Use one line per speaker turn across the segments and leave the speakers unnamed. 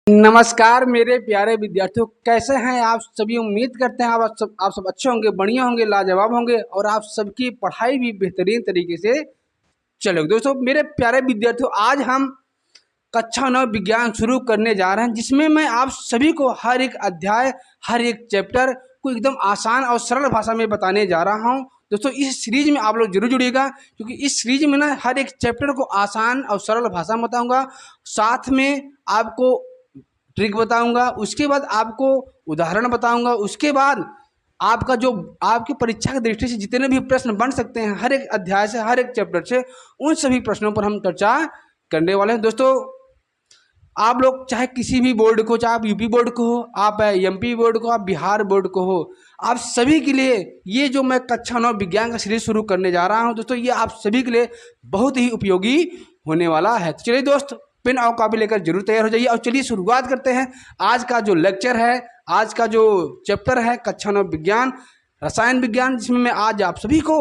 नमस्कार मेरे प्यारे विद्यार्थियों, कैसे हैं आप सभी। उम्मीद करते हैं आप सब अच्छे होंगे, बढ़िया होंगे, लाजवाब होंगे और आप सबकी पढ़ाई भी बेहतरीन तरीके से चलेगी। दोस्तों मेरे प्यारे विद्यार्थियों, आज हम कक्षा 9 विज्ञान शुरू करने जा रहे हैं, जिसमें मैं आप सभी को हर एक अध्याय, हर एक चैप्टर को एकदम आसान और सरल भाषा में बताने जा रहा हूं। दोस्तों इस सीरीज में आप लोग जरूर जुड़िएगा, क्योंकि इस सीरीज में ना हर एक चैप्टर को आसान और सरल भाषा में बताऊंगा, साथ में आपको ट्रिक बताऊंगा, उसके बाद आपको उदाहरण बताऊंगा, उसके बाद आपका जो आपकी परीक्षा की दृष्टि से जितने भी प्रश्न बन सकते हैं हर एक अध्याय से, हर एक चैप्टर से, उन सभी प्रश्नों पर हम चर्चा करने वाले हैं। दोस्तों आप लोग चाहे किसी भी बोर्ड को, चाहे आप यूपी बोर्ड को हो, आप एमपी बोर्ड को, आप बिहार बोर्ड को हो, आप सभी के लिए ये जो मैं कक्षा 9 विज्ञान का सीरीज शुरू करने जा रहा हूं दोस्तों, ये आप सभी के लिए बहुत ही उपयोगी होने वाला है। तो चलिए दोस्त, पेन और कॉपी लेकर जरूर तैयार हो जाइए और चलिए शुरुआत करते हैं। आज का जो लेक्चर है, आज का जो चैप्टर है कक्षा 9 विज्ञान रसायन विज्ञान, जिसमें मैं आज आप सभी को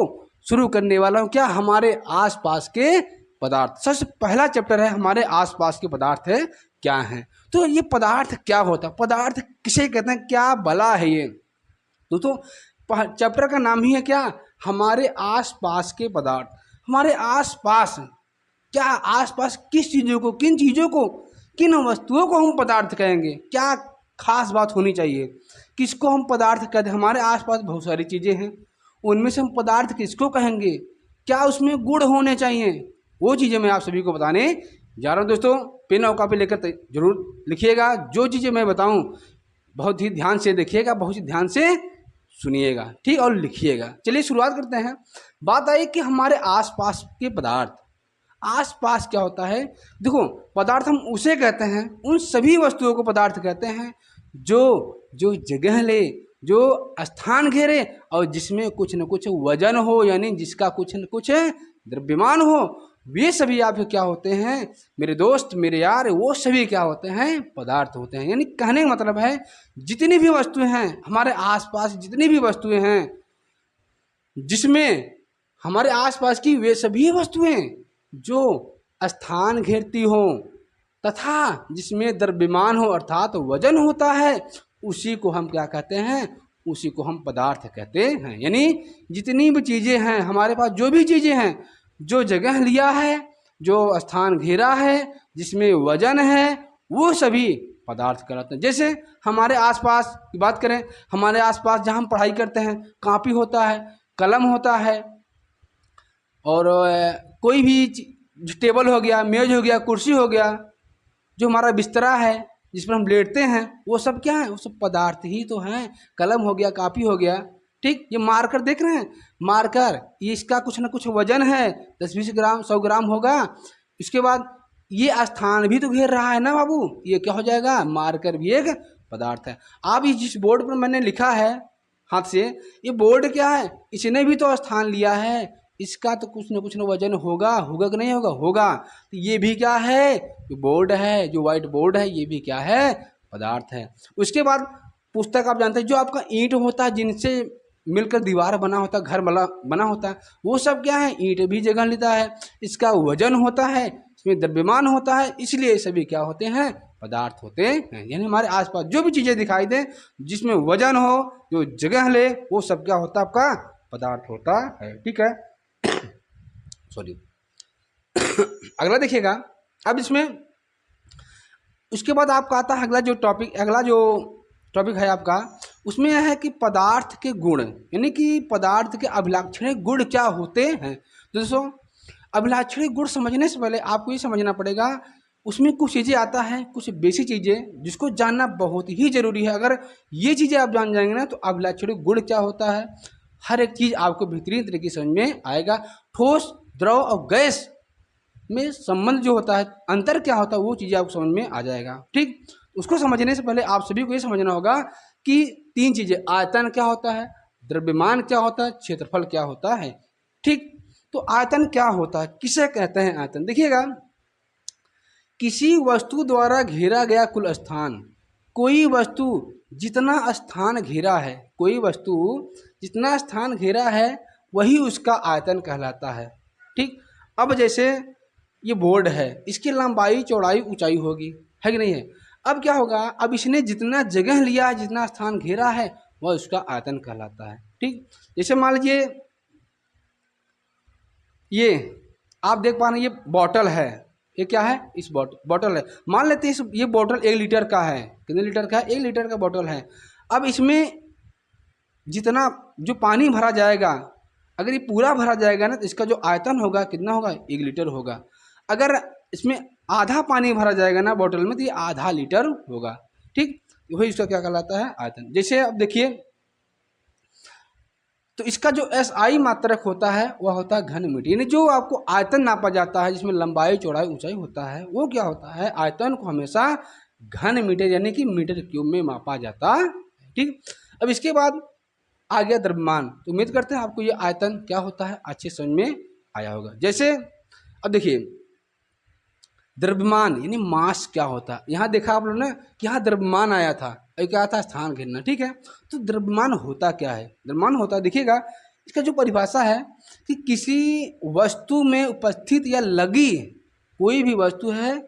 शुरू करने वाला हूं क्या, हमारे आसपास के पदार्थ। सबसे पहला चैप्टर है हमारे आसपास के पदार्थ है क्या है। तो ये पदार्थ क्या होता है, पदार्थ किसे कहते हैं, क्या भला है ये। दोस्तों चैप्टर का नाम ही है क्या, हमारे आसपास के पदार्थ। हमारे आसपास क्या, आसपास किस चीज़ों को, किन चीज़ों को, किन वस्तुओं को हम पदार्थ कहेंगे, क्या खास बात होनी चाहिए, किसको हम पदार्थ कहते हैं। हमारे आसपास बहुत सारी चीज़ें हैं, उनमें से हम पदार्थ किसको कहेंगे, क्या उसमें गुण होने चाहिए, वो चीज़ें मैं आप सभी को बताने जा रहा हूँ। दोस्तों पेन और कॉपी लेकर जरूर लिखिएगा, जो चीज़ें मैं बताऊँ बहुत ही ध्यान से देखिएगा, बहुत ही ध्यान से सुनिएगा, ठीक, और लिखिएगा। चलिए शुरुआत करते हैं। बात आई कि हमारे आसपास के पदार्थ, आसपास क्या होता है। देखो पदार्थ हम उसे कहते हैं, उन सभी वस्तुओं को पदार्थ कहते हैं जो जो जगह ले, जो स्थान घेरे और जिसमें कुछ न कुछ वजन हो, यानी जिसका कुछ न कुछ द्रव्यमान हो, वे सभी आप क्या होते हैं मेरे दोस्त, मेरे यार, वो सभी क्या होते हैं, पदार्थ होते हैं। यानी कहने का मतलब है जितनी भी वस्तुएं हैं हमारे आसपास, जितनी भी वस्तुएं हैं जिसमें हमारे आसपास की, वे सभी वस्तुएं जो स्थान घेरती हो तथा जिसमें द्रव्यमान हो अर्थात वजन होता है, उसी को हम क्या कहते हैं, उसी को हम पदार्थ कहते हैं। यानी जितनी भी चीज़ें हैं हमारे पास, जो भी चीज़ें हैं, जो जगह लिया है, जो स्थान घेरा है, जिसमें वजन है, वो सभी पदार्थ कहलाते हैं। जैसे हमारे आसपास की बात करें, हमारे आसपास जहाँ हम पढ़ाई करते हैं, कापी होता है, कलम होता है, और कोई भी टेबल हो गया, मेज हो गया, कुर्सी हो गया, जो हमारा बिस्तरा है जिस पर हम लेटते हैं, वो सब क्या है, वो सब पदार्थ ही तो हैं। कलम हो गया, कापी हो गया, ठीक। ये मार्कर देख रहे हैं, मार्कर, ये इसका कुछ ना कुछ वजन है, 10-20 ग्राम, 100 ग्राम होगा। इसके बाद ये स्थान भी तो घेर रहा है ना बाबू, ये क्या हो जाएगा, मार्कर भी एक पदार्थ है। आप इस जिस बोर्ड पर मैंने लिखा है हाथ से, ये बोर्ड क्या है, इसने भी तो स्थान लिया है, इसका तो कुछ न कुछ वजन होगा, होगा कि नहीं होगा, होगा। तो ये भी क्या है, जो बोर्ड है, जो व्हाइट बोर्ड है, ये भी क्या है, पदार्थ है। उसके बाद पुस्तक, आप जानते हैं जो आपका ईंट होता है, जिनसे मिलकर दीवार बना होता है, घर बना होता है, वो सब क्या है, ईंट भी जगह लेता है, इसका वजन होता है, इसमें द्रव्यमान होता है, इसलिए सभी क्या होते हैं, पदार्थ होते हैं। यानी हमारे आसपास जो भी चीज़ें दिखाई दें, जिसमें वजन हो, जो जगह ले, वो सब क्या होता है, आपका पदार्थ होता है, ठीक है। सॉरी अगला देखिएगा। अब इसमें उसके बाद आपका आता है अगला जो टॉपिक है आपका, उसमें यह है कि पदार्थ के गुण, यानी कि पदार्थ के अभिलाक्षणिक गुण क्या होते हैं। दोस्तों अभिलाक्षणिक गुण समझने से पहले आपको ये समझना पड़ेगा, उसमें कुछ चीज़ें आता है, कुछ बेसिक चीज़ें जिसको जानना बहुत ही जरूरी है। अगर ये चीज़ें आप जान जाएंगे ना, तो अभिलाक्षणिक गुण क्या होता है, हर एक चीज़ आपको बेहतरीन तरीके से समझ में आएगा। ठोस, द्रव और गैस में संबंध जो होता है, अंतर क्या होता है, वो चीज़ें आपको समझ में आ जाएगा, ठीक। उसको समझने से पहले आप सभी को ये समझना होगा कि 3 चीज़ें, आयतन क्या होता है, द्रव्यमान क्या होता है, क्षेत्रफल क्या होता है, ठीक। तो आयतन क्या होता है, किसे कहते हैं आयतन। देखिएगा, किसी वस्तु द्वारा घेरा गया कुल स्थान, कोई वस्तु जितना स्थान घेरा है, कोई वस्तु जितना स्थान घेरा है, वही उसका आयतन कहलाता है, ठीक। अब जैसे ये बोर्ड है, इसकी लंबाई, चौड़ाई, ऊंचाई होगी, है कि नहीं है। अब क्या होगा, अब इसने जितना जगह लिया है, जितना स्थान घेरा है, वह उसका आयतन कहलाता है। ठीक, जैसे मान लीजिए ये आप देख पा रहे हैं, ये बॉटल है, ये क्या है, इस बॉटल है, मान लेते हैं ये बॉटल 1 लीटर का है। कितने लीटर का है, 1 लीटर का बॉटल है। अब इसमें जितना जो पानी भरा जाएगा, अगर ये पूरा भरा जाएगा ना, तो इसका जो आयतन होगा कितना होगा, 1 लीटर होगा। अगर इसमें आधा पानी भरा जाएगा ना बॉटल में, तो ये आधा लीटर होगा। ठीक, वही इसका क्या कहलाता है, आयतन। जैसे अब देखिए, तो इसका जो SI मात्रक होता है वह होता है घन मीटर, यानी जो आपको आयतन नापा जाता है, जिसमें लंबाई चौड़ाई ऊंचाई होता है, वो क्या होता है, आयतन को हमेशा घन मीटर यानी कि मीटर क्यूब में मापा जाता है। ठीक, अब इसके बाद आ गया द्रव्यमान। तो उम्मीद करते हैं आपको ये आयतन क्या होता है अच्छे समझ में आया होगा। जैसे अब देखिए, द्रव्यमान यानी मास क्या होता है, यहाँ देखा आप लोग ने कि यहाँ द्रव्यमान आया था, क्या था, स्थान घेरना। ठीक है, तो द्रव्यमान होता क्या है, द्रव्यमान होता है, देखिएगा इसका जो परिभाषा है कि किसी वस्तु में उपस्थित या लगी, कोई भी वस्तु है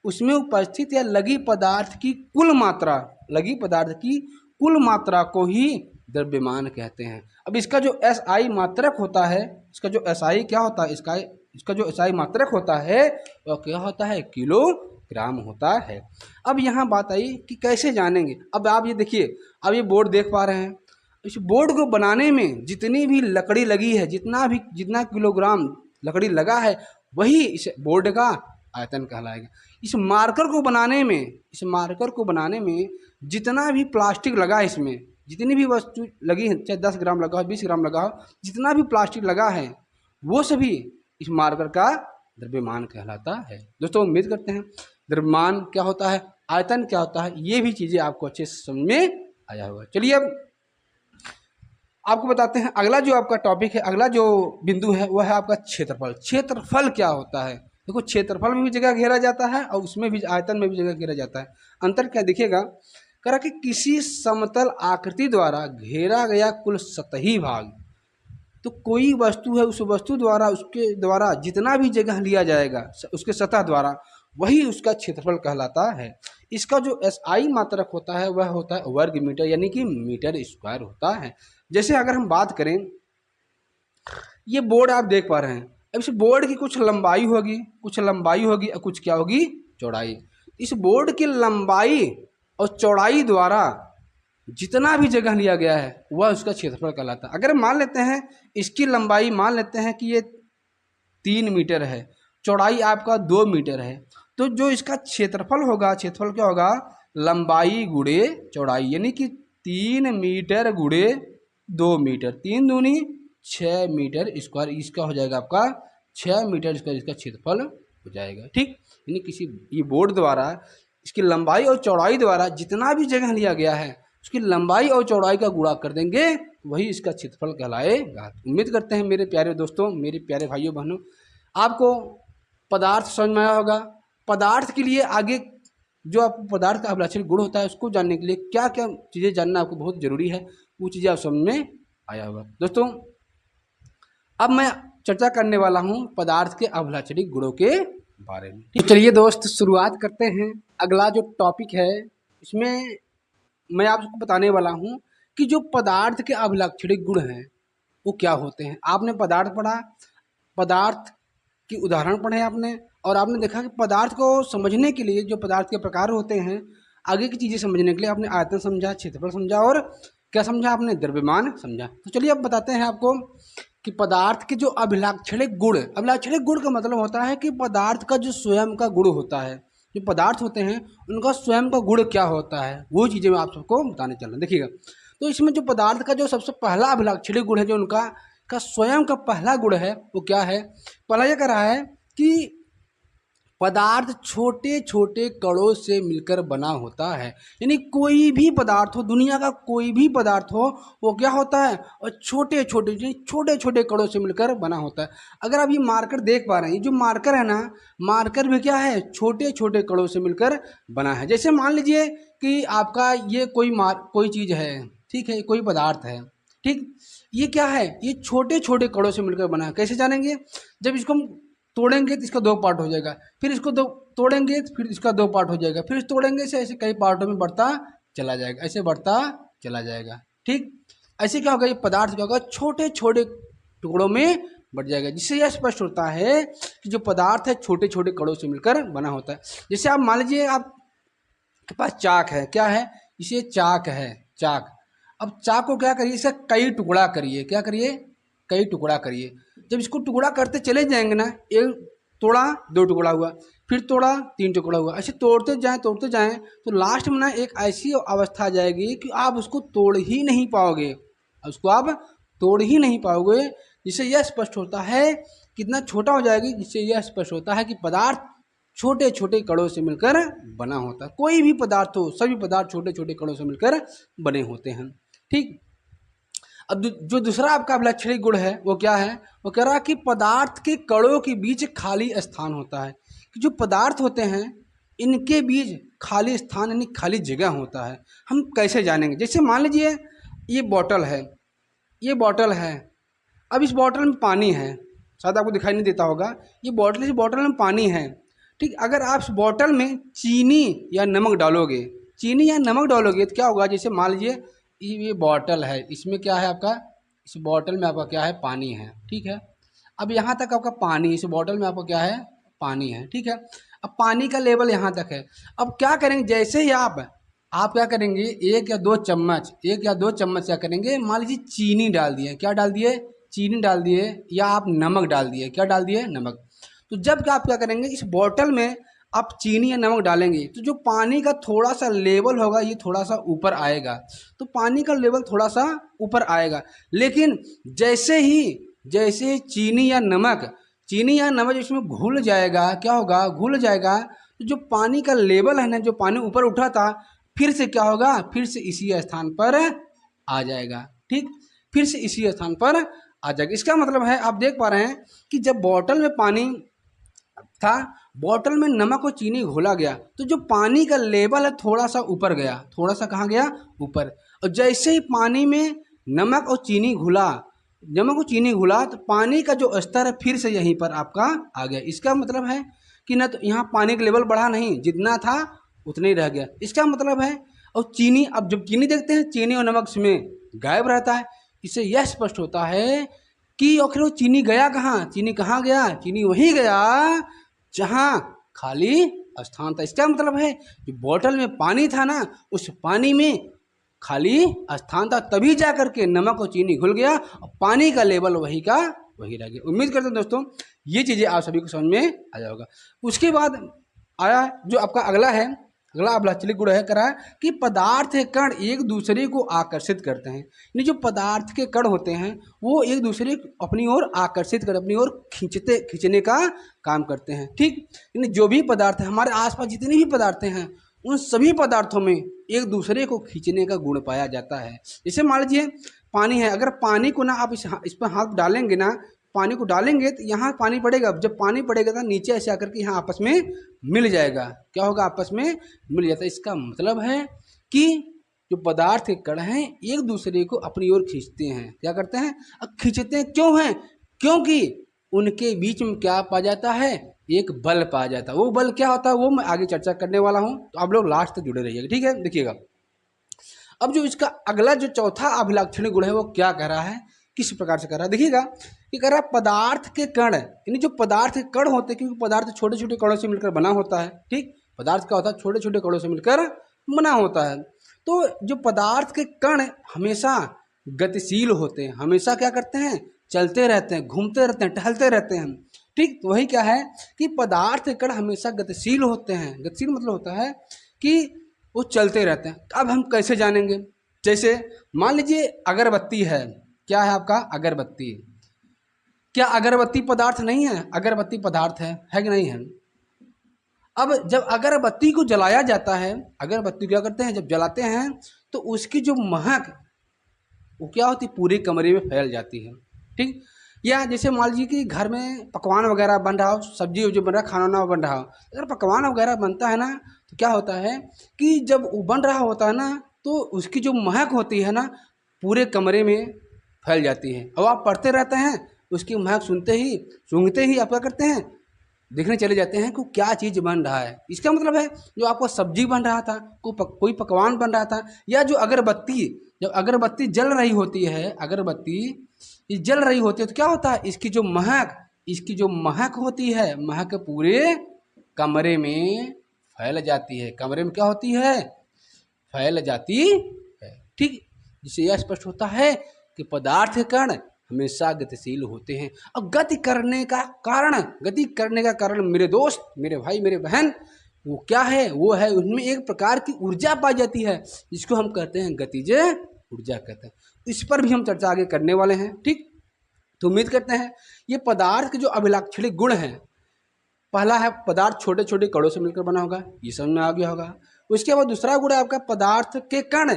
उसमें उपस्थित या लगी पदार्थ की कुल मात्रा, लगी पदार्थ की कुल मात्रा को ही द्रव्यमान कहते हैं। अब इसका जो SI मात्रक होता है, इसका जो SI क्या होता है, इसका जो SI मात्रक होता है वह क्या होता है, किलोग्राम होता है। अब यहाँ बात आई कि कैसे जानेंगे। अब आप ये देखिए, अब ये बोर्ड देख पा रहे हैं, इस बोर्ड को बनाने में जितनी भी लकड़ी लगी है, जितना किलोग्राम लकड़ी लगा है, वही इस बोर्ड का आयतन कहलाएगा। इस मार्कर को बनाने में जितना भी प्लास्टिक लगा है, इसमें जितनी भी वस्तु लगी है, चाहे 10 ग्राम लगा हो, 20 ग्राम लगा हो, जितना भी प्लास्टिक लगा है, वो सभी इस मार्कर का द्रव्यमान कहलाता है। दोस्तों उम्मीद करते हैं द्रव्यमान क्या होता है, आयतन क्या होता है, ये भी चीज़ें आपको अच्छे से समझ में आया होगा। चलिए अब आपको बताते हैं अगला जो आपका टॉपिक है, अगला जो बिंदु है वह है आपका क्षेत्रफल। क्षेत्रफल क्या होता है, देखो क्षेत्रफल में भी जगह घेरा जाता है और उसमें भी आयतन में भी जगह घेरा जाता है। अंतर क्या दिखेगा, करा कि किसी समतल आकृति द्वारा घेरा गया कुल सतही भाग, तो कोई वस्तु है, उस वस्तु द्वारा, उसके द्वारा जितना भी जगह लिया जाएगा उसके सतह द्वारा, वही उसका क्षेत्रफल कहलाता है। इसका जो SI मात्रक होता है वह होता है वर्ग मीटर यानी कि मीटर स्क्वायर होता है। जैसे अगर हम बात करें, ये बोर्ड आप देख पा रहे हैं, अब इस बोर्ड की कुछ लंबाई होगी और कुछ क्या होगी, चौड़ाई। इस बोर्ड की लंबाई और चौड़ाई द्वारा जितना भी जगह लिया गया है वह उसका क्षेत्रफल कहलाता है। अगर मान लेते हैं इसकी लंबाई, मान लेते हैं कि ये 3 मीटर है, चौड़ाई आपका 2 मीटर है, तो जो इसका क्षेत्रफल होगा, क्षेत्रफल क्या होगा, लंबाई गुणे चौड़ाई, यानी कि 3 मीटर गुणे 2 मीटर, 3 दूनी 6 मीटर स्क्वायर, इसका हो जाएगा आपका 6 मीटर स्क्वायर, इसका क्षेत्रफल हो जाएगा। ठीक, यानी किसी ये बोर्ड द्वारा इसकी लंबाई और चौड़ाई द्वारा जितना भी जगह लिया गया है उसकी लंबाई और चौड़ाई का गुणा कर देंगे, वही इसका क्षेत्रफल कहलाएगा। उम्मीद करते हैं मेरे प्यारे दोस्तों, मेरे प्यारे भाइयों बहनों, आपको पदार्थ समझ में आया होगा। पदार्थ के लिए आगे जो आपको पदार्थ का अभिलाक्षणिक गुण होता है उसको जानने के लिए क्या क्या चीज़ें जानना आपको बहुत ज़रूरी है, वो चीज़ें आप समझ में आया होगा। दोस्तों अब मैं चर्चा करने वाला हूँ पदार्थ के अभिलाक्षणिक गुणों के बारे में। तो चलिए दोस्त शुरुआत करते हैं। अगला जो टॉपिक है इसमें मैं आपको बताने वाला हूँ कि जो पदार्थ के अभिलाक्षणिक गुण हैं वो क्या होते हैं। आपने पदार्थ पढ़ा, पदार्थ की उदाहरण पढ़े आपने, और आपने देखा कि पदार्थ को समझने के लिए जो पदार्थ के प्रकार होते हैं, आगे की चीज़ें समझने के लिए आपने आयतन समझा, क्षेत्रफल समझा और क्या समझा आपने, द्रव्यमान समझा। तो चलिए अब बताते हैं आपको कि पदार्थ के जो अभिलाक्षणिक गुण का मतलब होता है कि पदार्थ का जो स्वयं का गुण होता है, जो पदार्थ होते हैं उनका स्वयं का गुण क्या होता है, वो चीज़ें मैं आप सबको बताने चल रहा हूँ। देखिएगा, तो इसमें जो पदार्थ का जो सबसे पहला अभिलाक्षणिक गुण है, जो उनका स्वयं का पहला गुण है, वो क्या है, पहला ये कह रहा है कि पदार्थ छोटे छोटे कणों से मिलकर बना होता है। यानी कोई भी पदार्थ हो, दुनिया का कोई भी पदार्थ हो, वो क्या होता है, और छोटे छोटे कणों से मिलकर बना होता है। अगर आप ये मार्कर देख पा रहे हैं, ये जो मार्कर है ना, मार्कर भी क्या है, छोटे छोटे कणों से मिलकर बना है। जैसे मान लीजिए कि आपका ये कोई चीज़ है, ठीक है, कोई पदार्थ है, ठीक, ये क्या है, ये छोटे छोटे कणों से मिलकर बना है। कैसे जानेंगे, जब इसको हम तोड़ेंगे तो इसका 2 पार्ट हो जाएगा, फिर इसको 2 तोड़ेंगे तो फिर इसका 2 पार्ट हो जाएगा, फिर तोड़ेंगे से ऐसे कई पार्टों में बढ़ता चला जाएगा, ऐसे बढ़ता चला जाएगा। ठीक, ऐसे क्या होगा, ये पदार्थ क्या होगा, छोटे छोटे टुकड़ों में बढ़ जाएगा, जिससे यह स्पष्ट होता है कि जो पदार्थ है छोटे छोटे कणों से मिलकर बना होता है। जैसे आप मान लीजिए आपके पास चाक है, क्या है, इसे चाक है, चाक। अब चाक को क्या करिए, इसका कई टुकड़ा करिए, क्या करिए, कई टुकड़ा करिए। जब इसको टुकड़ा करते चले जाएंगे ना, एक तोड़ा 2 टुकड़ा हुआ, फिर तोड़ा 3 टुकड़ा हुआ, ऐसे तोड़ते जाएं तो लास्ट में ना एक ऐसी अवस्था आ जाएगी कि आप उसको तोड़ ही नहीं पाओगे, उसको आप तोड़ ही नहीं पाओगे। जिससे यह स्पष्ट होता है कितना छोटा हो जाएगी, जिससे यह स्पष्ट होता है कि पदार्थ छोटे छोटे कणों से मिलकर बना होता है। कोई भी पदार्थ हो, सभी पदार्थ छोटे छोटे कणों से मिलकर बने होते हैं। ठीक, अब जो दूसरा आपका लक्षणिक गुण है वो क्या है, वो कह रहा है कि पदार्थ के कणों के बीच खाली स्थान होता है। कि जो पदार्थ होते हैं इनके बीच खाली स्थान यानी खाली जगह होता है। हम कैसे जानेंगे, जैसे मान लीजिए ये बॉटल है, ये बॉटल है, अब इस बॉटल में पानी है, शायद आपको दिखाई नहीं देता होगा, ये बॉटल, इस बॉटल में पानी है। ठीक, अगर आप इस बॉटल में चीनी या नमक डालोगे, चीनी या नमक डालोगे तो क्या होगा, जैसे मान लीजिए ये बॉटल है, इसमें क्या है आपका, इस बॉटल में आपका क्या है, पानी है। ठीक है, अब यहाँ तक आपका पानी, इस बॉटल में आपका क्या है, पानी है। ठीक है, अब पानी का लेवल यहाँ तक है। अब क्या करेंगे, जैसे ही आप क्या करेंगे, 1 या 2 चम्मच, 1 या 2 चम्मच क्या करेंगे, मान लीजिए चीनी डाल दिए, क्या डाल दिए, चीनी डाल दिए, या आप नमक डाल दिए, क्या डाल दिए, नमक। तो जब आप क्या करेंगे, इस बॉटल में आप चीनी या नमक डालेंगे तो जो पानी का थोड़ा सा लेवल होगा ये थोड़ा सा ऊपर आएगा, तो पानी का लेवल थोड़ा सा ऊपर आएगा। लेकिन जैसे ही चीनी या नमक इसमें घुल जाएगा, क्या होगा, घुल जाएगा, तो जो पानी का लेवल है ना, जो पानी ऊपर उठा था, फिर से क्या होगा, फिर से इसी स्थान पर आ जाएगा। ठीक, फिर से इसी स्थान पर आ जाएगा। इसका मतलब है आप देख पा रहे हैं कि जब बॉटल में पानी था, बॉटल में नमक और चीनी घोला गया, तो जो पानी का लेवल है थोड़ा सा ऊपर गया, थोड़ा सा कहाँ गया, ऊपर। और जैसे ही पानी में नमक और चीनी घुला तो पानी का जो स्तर है फिर से यहीं पर आपका आ गया। इसका मतलब है कि ना तो यहाँ पानी का लेवल बढ़ा नहीं, जितना था उतना ही रह गया। इसका मतलब है, और चीनी, अब जब चीनी देखते हैं, चीनी और नमक इसमें गायब रहता है। इससे यह स्पष्ट होता है कि आखिर वो चीनी गया कहाँ, चीनी कहाँ गया, चीनी वहीं गया जहाँ खाली स्थान था। इसका मतलब है जो बॉटल में पानी था ना, उस पानी में खाली स्थान था, तभी जा करके नमक और चीनी घुल गया और पानी का लेवल वही का वही रह गया। उम्मीद करते हैं दोस्तों ये चीज़ें आप सभी को समझ में आ जाएगा। होगा। उसके बाद आया जो आपका अगला लक्षणिक गुण है, करा कि पदार्थ के कण एक दूसरे को आकर्षित करते हैं। यानी जो पदार्थ के कण होते हैं वो एक दूसरे को अपनी ओर आकर्षित कर, अपनी ओर खींचने का काम करते हैं। ठीक, यानी जो भी पदार्थ है, हमारे आसपास जितने भी पदार्थ हैं, उन सभी पदार्थों में एक दूसरे को खींचने का गुण पाया जाता है। जैसे मान लीजिए पानी है, अगर पानी को ना आप इस पर हाथ डालेंगे ना, पानी को डालेंगे तो यहाँ पानी पड़ेगा, जब पानी पड़ेगा तो नीचे ऐसे आकर के यहाँ आपस में मिल जाएगा, क्या होगा, आपस में मिल जाता है। इसका मतलब है कि जो पदार्थ के कण हैं एक दूसरे को अपनी ओर खींचते हैं। क्या करते हैं, खींचते हैं, क्यों हैं, क्योंकि उनके बीच में क्या पा जाता है, एक बल पा जाता है। वो बल क्या होता है वो मैं आगे चर्चा करने वाला हूँ, तो आप लोग लास्ट तक जुड़े रहिएगा। ठीक है, देखिएगा अब जो इसका अगला जो चौथा अभिलक्षणिक गुण है वो क्या कह रहा है, किस प्रकार से कर रहा है, देखिएगा। ये कह रहा है पदार्थ के कण, यानी जो पदार्थ के कण होते हैं, क्योंकि पदार्थ छोटे छोटे कणों से मिलकर बना होता है। ठीक, पदार्थ क्या होता है, छोटे छोटे कणों से मिलकर बना होता है। तो जो पदार्थ के कण हमेशा गतिशील होते हैं, हमेशा क्या करते हैं, चलते रहते हैं, घूमते रहते हैं, टहलते रहते हैं। ठीक, तो वही क्या है कि पदार्थ के कण हमेशा गतिशील होते हैं। गतिशील मतलब होता है कि वो चलते रहते हैं। अब हम कैसे जानेंगे, जैसे मान लीजिए अगरबत्ती है, क्या है आपका, अगरबत्ती। क्या अगरबत्ती पदार्थ नहीं है, अगरबत्ती पदार्थ है कि नहीं है। अब जब अगरबत्ती को जलाया जाता है, अगरबत्ती क्या करते हैं, जब जलाते हैं तो उसकी जो महक वो क्या होती है, पूरे कमरे में फैल जाती है। ठीक, या जैसे मान लीजिए कि घर में पकवान वगैरह बन रहा हो, सब्जी जो बन रहा है, खाना वाना बन रहा हो, अगर पकवान वगैरह बनता है ना तो क्या होता है कि जब वो बन रहा होता है ना तो उसकी जो महक होती है ना पूरे कमरे में फैल जाती है। अब आप पढ़ते रहते हैं, उसकी महक सूंघते ही आप क्या करते हैं, देखने चले जाते हैं कि क्या चीज़ बन रहा है। इसका मतलब है जो आपको सब्जी बन रहा था, कोई पकवान बन रहा था, या जो अगरबत्ती, जब अगरबत्ती जल रही होती है, अगरबत्ती ये जल रही होती है तो क्या होता है, इसकी जो महक होती है, महक पूरे कमरे में फैल जाती है। कमरे में क्या होती है, फैल जाती है। ठीक, जिससे यह स्पष्ट होता है कि पदार्थ के कण हमेशा गतिशील होते हैं। और गति करने का कारण मेरे दोस्त, मेरे भाई, मेरे बहन, वो क्या है, वो है उनमें एक प्रकार की ऊर्जा पाई जाती है, जिसको हम कहते हैं गतिज ऊर्जा कहते हैं। इस पर भी हम चर्चा आगे करने वाले हैं। ठीक, तो उम्मीद करते हैं ये पदार्थ के जो अभिलाक्षणिक गुण हैं, पहला है पदार्थ छोटे छोटे कणों से मिलकर बना होगा, ये समझ में आ गया होगा। उसके बाद दूसरा गुण है आपका पदार्थ के कण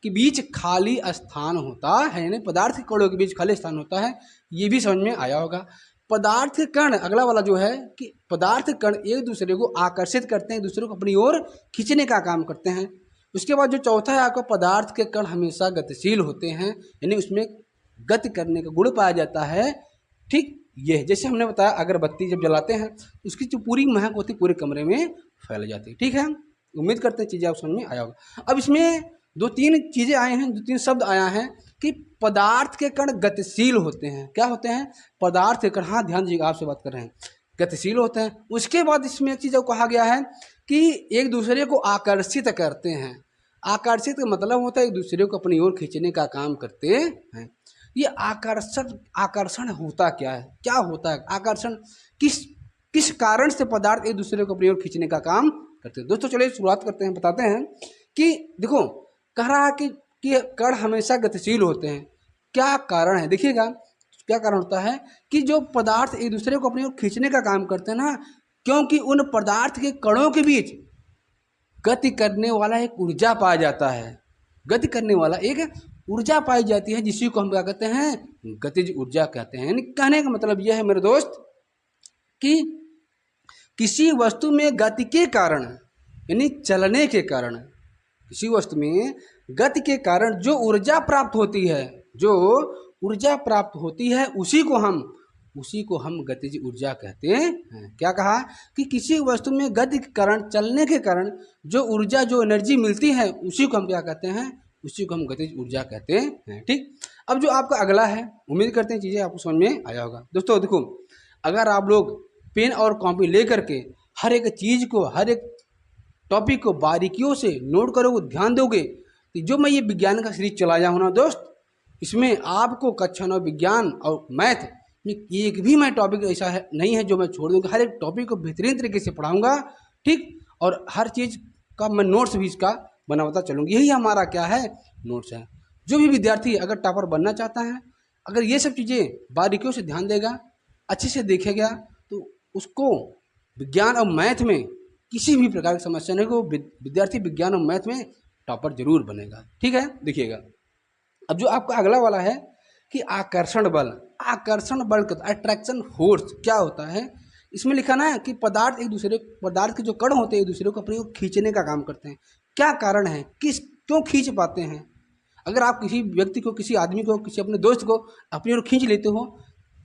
के बीच खाली स्थान होता है, यानी पदार्थ के कणों के बीच खाली स्थान होता है, ये भी समझ में आया होगा। पदार्थ के कण, अगला वाला जो है कि पदार्थ के कण एक दूसरे को आकर्षित करते हैं, एक दूसरे को अपनी ओर खींचने का काम करते हैं। उसके बाद जो चौथा है आपका पदार्थ के कण हमेशा गतिशील होते हैं, यानी उसमें गति करने का गुण पाया जाता है। ठीक, ये जैसे हमने बताया अगरबत्ती जब जलाते हैं उसकी जो पूरी महक होती है पूरे कमरे में फैल जाती है। ठीक है, उम्मीद करते हैं चीज़ें आप समझ में आया होगा। अब इसमें दो तीन चीज़ें आए हैं, दो तीन शब्द आया है कि पदार्थ के कण गतिशील होते हैं। क्या होते हैं, पदार्थ के कण, हाँ ध्यान दीजिएगा, आपसे बात कर रहे हैं, गतिशील होते हैं। उसके बाद इसमें एक चीज़ कहा गया है कि एक दूसरे को आकर्षित करते हैं। आकर्षित का मतलब होता है एक दूसरे को अपनी ओर खींचने का काम करते हैं। ये आकर्षण होता क्या है, क्या होता है आकर्षण, किस कारण से पदार्थ एक दूसरे को अपनी ओर खींचने का काम करते हैं। दोस्तों चलिए शुरुआत करते हैं, बताते हैं कि देखो कह रहा है कि कण हमेशा गतिशील होते हैं। क्या कारण है, देखिएगा क्या कारण होता है कि जो पदार्थ एक दूसरे को अपनी ओर खींचने का काम करते हैं ना, क्योंकि उन पदार्थ के कणों के बीच गति करने वाला एक ऊर्जा पाया जाता है। गति करने वाला एक ऊर्जा पाई जाती है, जिसी को हम क्या कहते हैं, गतिज ऊर्जा कहते हैं। यानी कहने का मतलब यह है मेरे दोस्त कि किसी वस्तु में गति के कारण, यानी चलने के कारण, किसी वस्तु में गति के कारण जो ऊर्जा प्राप्त होती है, जो ऊर्जा प्राप्त होती है, उसी को हम गतिज ऊर्जा कहते हैं। क्या कहा कि किसी वस्तु में गति के कारण, चलने के कारण जो ऊर्जा, जो एनर्जी मिलती है, उसी को हम क्या कहते हैं, उसी को हम गतिज ऊर्जा कहते हैं। ठीक, अब जो आपका अगला है, उम्मीद करते हैं चीज़ें आपको समझ में आया होगा। दोस्तों देखो, अगर आप लोग पेन और कॉपी ले करके हर एक चीज़ को, हर एक टॉपिक को बारीकियों से नोट करोगे, ध्यान दोगे, तो जो मैं ये विज्ञान का सीरीज चलाया हूँ ना दोस्त, इसमें आपको कक्षा 9 विज्ञान और मैथ में एक भी मैं टॉपिक ऐसा है नहीं है जो मैं छोड़ दूँगा। हर एक टॉपिक को बेहतरीन तरीके से पढ़ाऊँगा। ठीक, और हर चीज़ का मैं नोट्स भी इसका बनाता चलूँगी। यही हमारा क्या है, नोट्स है। जो भी विद्यार्थी अगर टॉपर बनना चाहता है, अगर ये सब चीज़ें बारीकियों से ध्यान देगा, अच्छे से देखेगा, तो उसको विज्ञान और मैथ में किसी भी प्रकार की समस्या नहीं हो, विद्यार्थी विज्ञान और मैथ में टॉपर जरूर बनेगा। ठीक है, देखिएगा अब जो आपका अगला वाला है कि आकर्षण बल। आकर्षण बल का अट्रैक्शन फोर्स क्या होता है, इसमें लिखा ना कि पदार्थ के जो कण होते हैं एक दूसरे को अपनी ओर खींचने का काम करते हैं। क्या कारण है, क्यों खींच पाते हैं। अगर आप किसी व्यक्ति को, किसी आदमी को, किसी अपने दोस्त को अपनी ओर खींच लेते हो,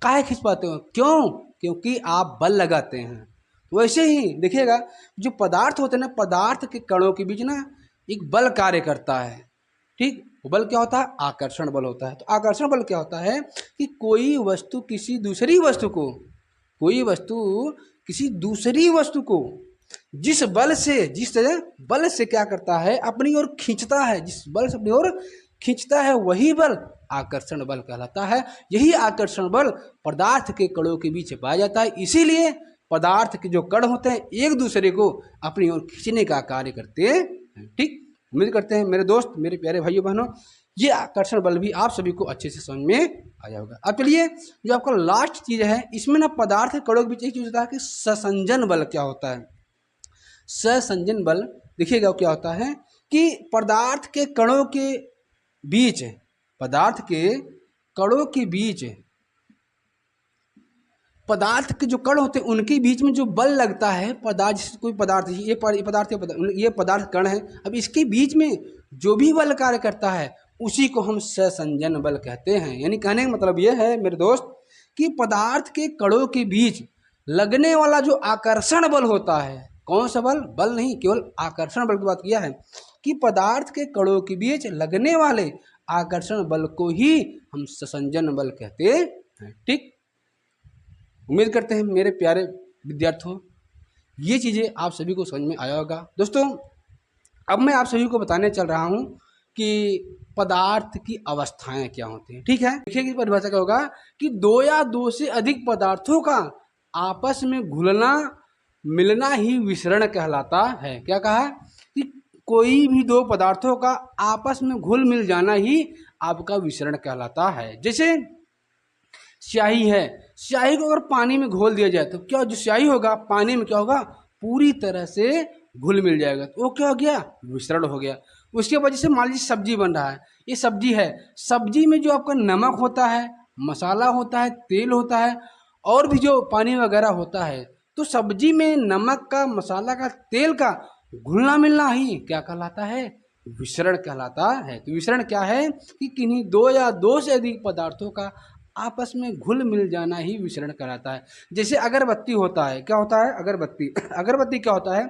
काहे खींच पाते हो, क्यों, क्योंकि आप बल लगाते हैं। वैसे ही देखिएगा जो पदार्थ होते हैं ना, पदार्थ के कणों के बीच ना एक बल कार्य करता है। ठीक, वो बल क्या होता है, आकर्षण बल होता है। तो आकर्षण बल क्या होता है कि कोई वस्तु किसी दूसरी वस्तु को जिस बल से क्या करता है, अपनी ओर खींचता है, जिस बल से अपनी ओर खींचता है, वही बल आकर्षण बल कहलाता है। यही आकर्षण बल पदार्थ के कणों के बीच पाया जाता है। इसीलिए पदार्थ के जो कण होते हैं एक दूसरे को अपनी ओर खींचने का कार्य करते हैं। ठीक, उम्मीद करते हैं मेरे दोस्त, मेरे प्यारे भाइयों बहनों, ये आकर्षण बल भी आप सभी को अच्छे से समझ में आया होगा। अब चलिए जो आपका लास्ट चीज़ है, इसमें ना पदार्थ के कणों के बीच एक चीज़ होता है कि संसंजन बल क्या होता है। संसंजन बल देखिएगा क्या होता है कि पदार्थ के जो कण होते हैं उनके बीच में जो बल लगता है, कोई पदार्थ, ये पदार्थ कण है, अब इसके बीच में जो भी बल कार्य करता है उसी को हम संसंजन बल कहते हैं। यानी कहने का मतलब ये है मेरे दोस्त कि पदार्थ के कणों के बीच लगने वाला जो आकर्षण बल होता है, कौन सा बल, बल नहीं, केवल आकर्षण बल की बात किया है कि पदार्थ के कणों के बीच लगने वाले आकर्षण बल को ही हम संसंजन बल कहते हैं। ठीक, उम्मीद करते हैं मेरे प्यारे विद्यार्थियों ये चीज़ें आप सभी को समझ में आया होगा। दोस्तों अब मैं आप सभी को बताने चल रहा हूँ कि पदार्थ की अवस्थाएं क्या होती हैं। ठीक है, देखिए कि परिभाषा क्या होगा कि दो या दो से अधिक पदार्थों का आपस में घुलना मिलना ही विसरण कहलाता है। क्या कहा कि कोई भी दो पदार्थों का आपस में घुल मिल जाना ही आपका विसरण कहलाता है। जैसे स्याही है, स्याही को अगर पानी में घोल दिया जाए तो क्या जो स्याही होगा पानी में क्या होगा, पूरी तरह से घुल मिल जाएगा, तो वो क्या हो गया, विसरण हो गया। उसके वजह से मान लीजिए सब्जी बन रहा है, ये सब्जी है, सब्जी में जो आपका नमक होता है, मसाला होता है, तेल होता है और भी जो पानी वगैरह होता है, तो सब्जी में नमक का, मसाला का, तेल का घुलना मिलना ही क्या कहलाता है, विसरण कहलाता है। तो विसरण क्या है कि किन्हीं दो या दो से अधिक पदार्थों का आपस में घुल मिल जाना ही विसरण कहलाता है। जैसे अगरबत्ती होता है, क्या होता है, अगरबत्ती अगरबत्ती क्या होता है,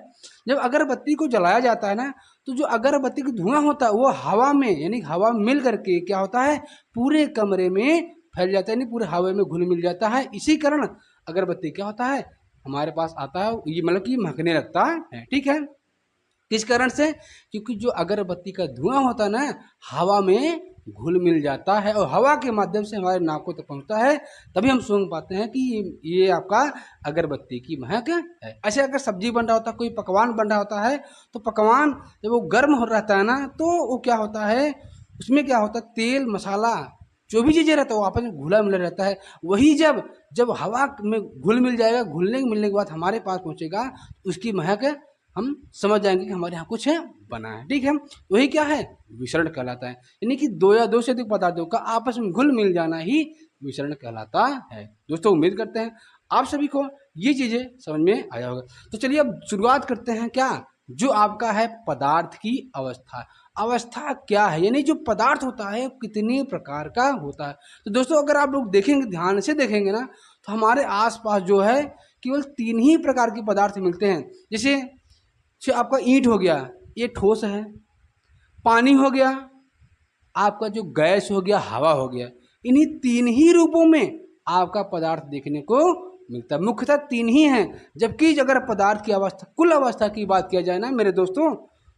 जब अगरबत्ती को जलाया जाता है ना, तो जो अगरबत्ती का धुआं होता है वो हवा में, यानी हवा मिल करके क्या होता है, पूरे कमरे में फैल जाता है, यानी पूरे हवा में घुल मिल जाता है। इसी कारण अगरबत्ती क्या होता है, हमारे पास आता है, ये मतलब कि महकने लगता है। ठीक है, किस कारण से, क्योंकि जो अगरबत्ती का धुआं होता है ना, हवा में घुल मिल जाता है और हवा के माध्यम से हमारे नाकों तक पहुंचता है, तभी हम सूंघ पाते हैं कि ये आपका अगरबत्ती की महक है। ऐसे अगर सब्जी बन रहा होता है, कोई पकवान बन रहा होता है, तो पकवान जब वो गर्म हो रहता है ना, तो वो क्या होता है, उसमें क्या होता है, तेल मसाला जो भी चीज़ें रहता है वो आपस में घुला मिला रहता है। वही जब जब हवा में घुल मिल जाएगा, घुलने मिलने के बाद हमारे पास पहुँचेगा, उसकी महक हम समझ जाएंगे कि हमारे यहाँ कुछ है बना है। ठीक है, वही क्या है, विसरण कहलाता है, यानी कि दो या दो से अधिक पदार्थों का आपस में घुल मिल जाना ही विसरण कहलाता है। दोस्तों उम्मीद करते हैं आप सभी को ये चीज़ें समझ में आया होगा। तो चलिए अब शुरुआत करते हैं, क्या जो आपका है पदार्थ की अवस्था। अवस्था क्या है, यानी जो पदार्थ होता है कितने प्रकार का होता है। तो दोस्तों अगर आप लोग देखेंगे, ध्यान से देखेंगे ना, तो हमारे आसपास जो है केवल तीन ही प्रकार के पदार्थ मिलते हैं। जैसे आपका ईंट हो गया, ये ठोस है, पानी हो गया, आपका जो गैस हो गया, हवा हो गया, इन्हीं तीन ही रूपों में आपका पदार्थ देखने को मिलता है। मुख्यतः तीन ही हैं, जबकि अगर पदार्थ की अवस्था, कुल अवस्था की बात किया जाए ना मेरे दोस्तों,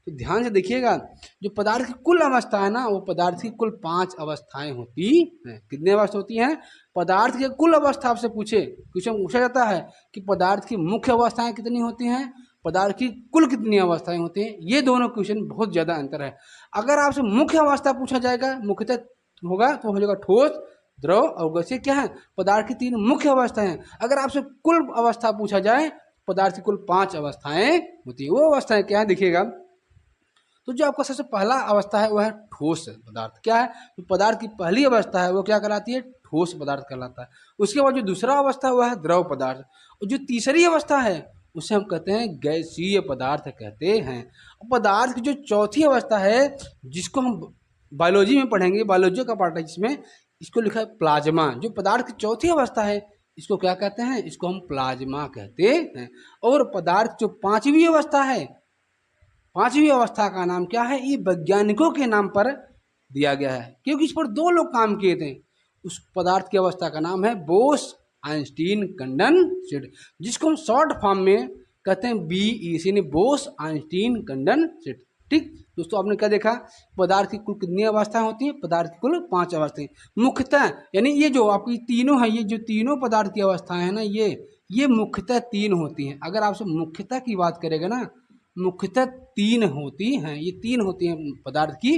तो ध्यान से देखिएगा, जो पदार्थ की कुल अवस्था है ना, वो पदार्थ की कुल 5 अवस्थाएं होती हैं। कितने अवस्था होती हैं, पदार्थ की कुल अवस्था आपसे क्वेश्चन पूछा जाता है कि पदार्थ की मुख्य अवस्थाएं कितनी होती हैं, पदार्थ की कुल कितनी अवस्थाएं होती हैं, ये दोनों क्वेश्चन बहुत ज़्यादा अंतर है। अगर आपसे मुख्य अवस्था पूछा जाएगा, मुख्यतः होगा तो हो जाएगा ठोस, द्रव और गैसीय। क्या है, पदार्थ की 3 मुख्य अवस्थाएं हैं। अगर आपसे कुल अवस्था पूछा जाए, पदार्थ की कुल 5 अवस्थाएं होती है। वो अवस्थाएं क्या है देखिएगा, तो जो आपका सबसे पहला अवस्था है वह है ठोस पदार्थ। क्या है, तो पदार्थ की पहली अवस्था है वो क्या कहलाती है, ठोस पदार्थ कहलाता है। उसके बाद जो दूसरा अवस्था है वह है द्रव पदार्थ, और जो तीसरी अवस्था है उसे हम कहते हैं गैसीय पदार्थ कहते हैं। पदार्थ की जो चौथी अवस्था है, जिसको हम बायोलॉजी में पढ़ेंगे, बायोलॉजी का पार्ट है जिसमें, इसको लिखा है प्लाज्मा। जो पदार्थ की चौथी अवस्था है इसको क्या कहते हैं, इसको हम प्लाज्मा कहते हैं। और पदार्थ जो पांचवी अवस्था है, पांचवी अवस्था का नाम क्या है, ये वैज्ञानिकों के नाम पर दिया गया है, क्योंकि इस पर 2 लोग काम किए थे। उस पदार्थ की अवस्था का नाम है बोस आइंस्टीन कंडेंसेट, जिसको हम शॉर्ट फॉर्म में कहते हैं BEC, यानी बोस आइंस्टीन कंडेंसेट। ठीक दोस्तों, आपने क्या देखा, पदार्थ की कुल कितनी अवस्थाएं होती हैं, पदार्थ की कुल 5 अवस्थाएं मुख्यतः, यानी ये जो आपकी तीनों है, ये जो तीनों पदार्थ की अवस्थाएं हैं ना, ये मुख्यतः 3 होती हैं। अगर आपसे मुख्यतः की बात करेगा ना, मुख्यतः 3 होती हैं, ये 3 होती हैं पदार्थ की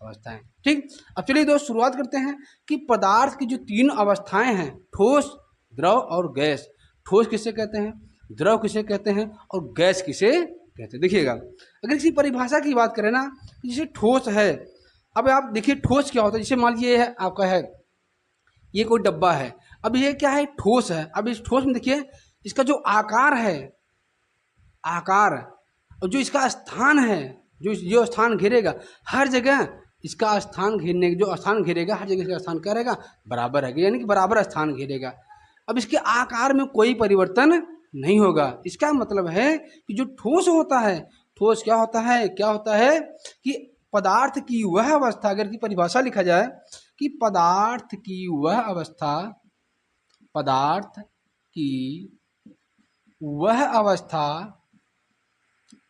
अवस्थाएं। ठीक, अब चलिए दोस्त शुरुआत करते हैं कि पदार्थ की जो 3 अवस्थाएं हैं, ठोस, द्रव और गैस। ठोस किसे कहते हैं, द्रव किसे कहते हैं और गैस किसे कहते हैं। देखिएगा, अगर किसी परिभाषा की बात करें ना, जैसे ठोस है, अब आप देखिए ठोस क्या होता है। जैसे मान लीजिए है आपका है, ये कोई डब्बा है, अब ये क्या है, ठोस है। अब इस ठोस में देखिए इसका जो आकार है, आकार, और जो इसका स्थान है, जो स्थान घेरेगा, हर जगह इसका स्थान घेरने, जो स्थान घेरेगा हर जगह इसका स्थान क्या रहेगा, बराबर है, यानी कि बराबर स्थान घेरेगा। अब इसके आकार में कोई परिवर्तन नहीं होगा। इसका मतलब है कि जो ठोस होता है, ठोस क्या होता है, क्या होता है कि पदार्थ की वह अवस्था, अगर की परिभाषा लिखा जाए कि पदार्थ की वह अवस्था, पदार्थ की वह अवस्था,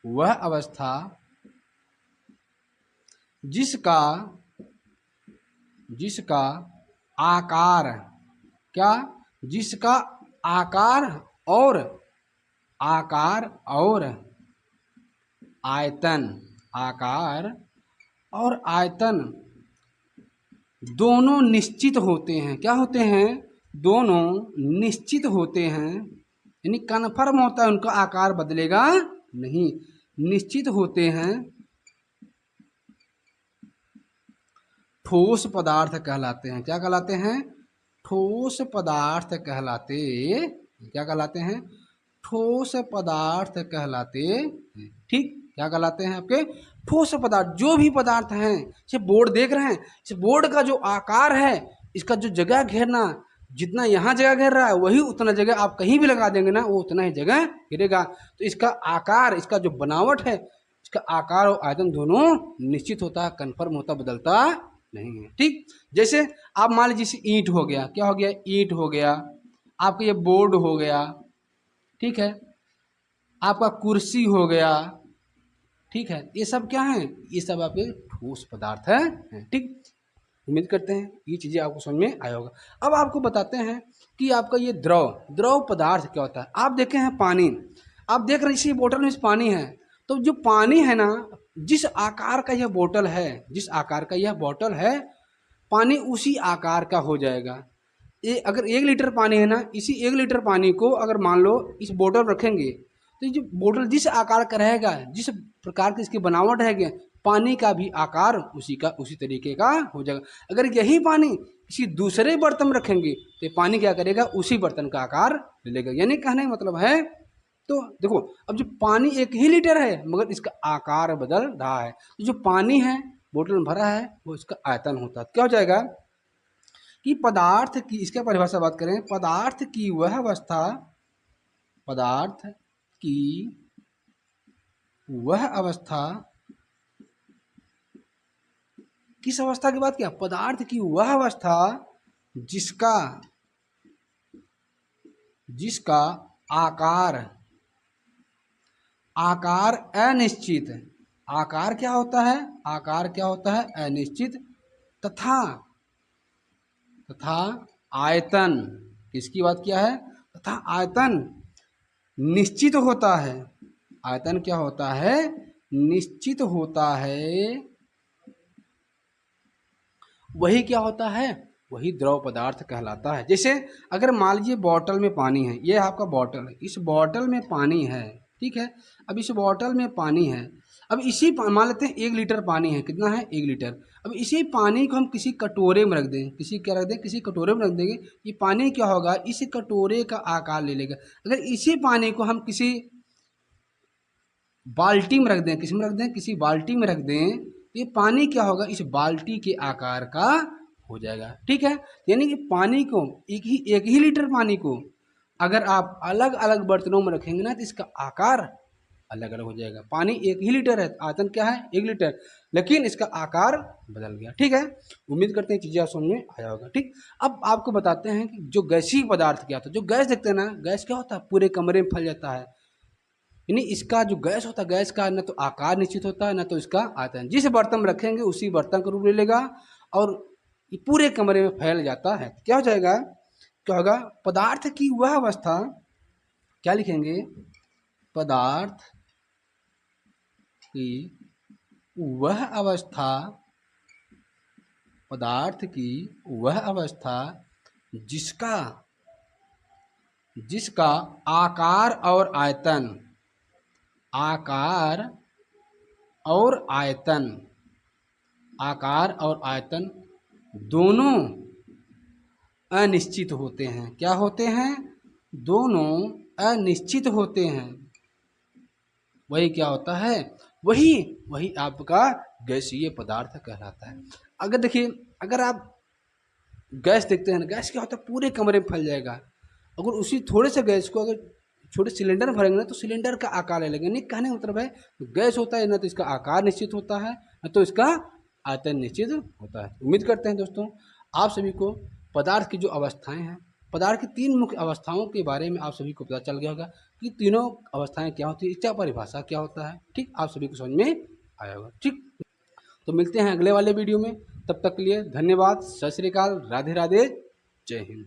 वह अवस्था जिसका, जिसका आकार, क्या, जिसका आकार और, आकार और आयतन, आकार और आयतन दोनों निश्चित होते हैं। क्या होते हैं? दोनों निश्चित होते हैं, यानी कन्फर्म होता है, उनका आकार बदलेगा नहीं, निश्चित होते हैं, ठोस पदार्थ कहलाते हैं। क्या कहलाते हैं? ठोस पदार्थ कहलाते, क्या कहलाते हैं? ठोस पदार्थ कहलाते हैं। ठीक, क्या कहलाते हैं आपके? ठोस पदार्थ। जो भी पदार्थ हैं, ये बोर्ड देख रहे हैं, इस बोर्ड का जो आकार है, इसका जो जगह घेरना, जितना यहाँ जगह घेर रहा है वही उतना जगह आप कहीं भी लगा देंगे ना, वो उतना ही जगह घेरेगा। तो इसका आकार, इसका जो बनावट है, इसका आकार और आयतन दोनों निश्चित होता है, कन्फर्म होता, बदलता नहीं है। ठीक, जैसे आप मान लीजिए जैसे ईंट हो गया, क्या हो गया? ईंट हो गया, आपका ये बोर्ड हो गया, ठीक है, आपका कुर्सी हो गया, ठीक है, ये सब क्या है? ये सब आपके ठोस पदार्थ है। ठीक, उम्मीद करते हैं ये चीज़ें आपको समझ में आया होगा। अब आपको बताते हैं कि आपका ये द्रव, द्रव पदार्थ क्या होता है। आप देखे हैं पानी, आप देख रहे हैं इसी बोतल में पानी है, तो जो पानी है ना, जिस आकार का यह बोतल है, जिस आकार का यह बोतल है, पानी उसी आकार का हो जाएगा। ये अगर 1 लीटर पानी है ना, इसी 1 लीटर पानी को अगर मान लो इस बोतल रखेंगे, तो ये जो बोतल जिस आकार का रहेगा, जिस प्रकार की इसकी बनावट रहेगी, पानी का भी आकार उसी तरीके का हो जाएगा। अगर यही पानी किसी दूसरे बर्तन में रखेंगे तो पानी क्या करेगा? उसी बर्तन का आकार ले लेगा। यानी कहने का मतलब है, तो देखो अब जो पानी 1 ही लीटर है मगर इसका आकार बदल रहा है, तो जो पानी है बोतल में भरा है वो इसका आयतन होता है। क्या हो जाएगा कि पदार्थ की, इसके परिभाषा बात करें, पदार्थ की वह अवस्था, पदार्थ की वह अवस्था, किस अवस्था की बात किया? पदार्थ की वह अवस्था जिसका, जिसका आकार, आकार अनिश्चित, आकार क्या होता है? आकार क्या होता है? अनिश्चित, तथा, तथा आयतन, किसकी बात किया है? तथा आयतन निश्चित होता है। आयतन क्या होता है? निश्चित होता है। वही क्या होता है? वही द्रव पदार्थ कहलाता है। जैसे अगर मान लीजिए बॉटल में पानी है, ये आपका बॉटल है, इस बॉटल में पानी है, ठीक है, अब इस बॉटल में पानी है, अब इसी मान लेते हैं 1 लीटर पानी है, कितना है? 1 लीटर। अब इसी पानी को हम किसी कटोरे में रख दें, किसी क्या रख दें? किसी कटोरे में रख देंगे, ये पानी क्या होगा? इस कटोरे का आकार ले लेगा। अगर इसी पानी को हम किसी बाल्टी में रख दें, किसी में रख दें? किसी बाल्टी में रख दें, तो ये पानी क्या होगा? इस बाल्टी के आकार का हो जाएगा। ठीक है, यानी कि पानी को एक ही लीटर पानी को अगर आप अलग अलग बर्तनों में रखेंगे ना, तो इसका आकार अलग अलग हो जाएगा। पानी 1 ही लीटर है, आयतन क्या है? 1 लीटर, लेकिन इसका आकार बदल गया। ठीक है, उम्मीद करते हैं चीज़ें आप समझ में आया होगा। ठीक, अब आपको बताते हैं कि जो गैसीय पदार्थ क्या होता है। जो गैस देखते हैं ना, गैस क्या होता है? पूरे कमरे में फैल जाता है। यानी इसका जो गैस होता है, गैस का न तो आकार निश्चित होता है, न तो इसका आयतन। जिस बर्तन में रखेंगे उसी बर्तन का रूप ले लेगा और ये पूरे कमरे में फैल जाता है। क्या हो जाएगा? क्या होगा? पदार्थ की वह अवस्था, क्या लिखेंगे? पदार्थ की वह अवस्था, पदार्थ की वह अवस्था जिसका, जिसका आकार और आयतन, आकार और आयतन, आकार और आयतन दोनों अनिश्चित होते हैं। क्या होते हैं? दोनों अनिश्चित होते हैं। वही क्या होता है? वही आपका गैसीय पदार्थ कहलाता है। अगर देखिए, अगर आप गैस देखते हैं ना, गैस क्या होता है? पूरे कमरे में फैल जाएगा। अगर उसी थोड़े से गैस को अगर छोटे सिलेंडर में भरेंगे ना तो सिलेंडर का आकार लगेगा। नहीं, कहने का मतलब है गैस होता है ना तो इसका आकार निश्चित होता है ना तो इसका आयतन निश्चित होता है। उम्मीद करते हैं दोस्तों आप सभी को पदार्थ की जो अवस्थाएं हैं, पदार्थ की 3 मुख्य अवस्थाओं के बारे में आप सभी को पता चल गया होगा कि तीनों अवस्थाएं क्या होती है, इसका परिभाषा क्या होता है। ठीक, आप सभी को समझ में आया होगा। ठीक, तो मिलते हैं अगले वाले वीडियो में। तब तक के लिए धन्यवाद, सत श्री अकाल, राधे राधे, जय हिंद।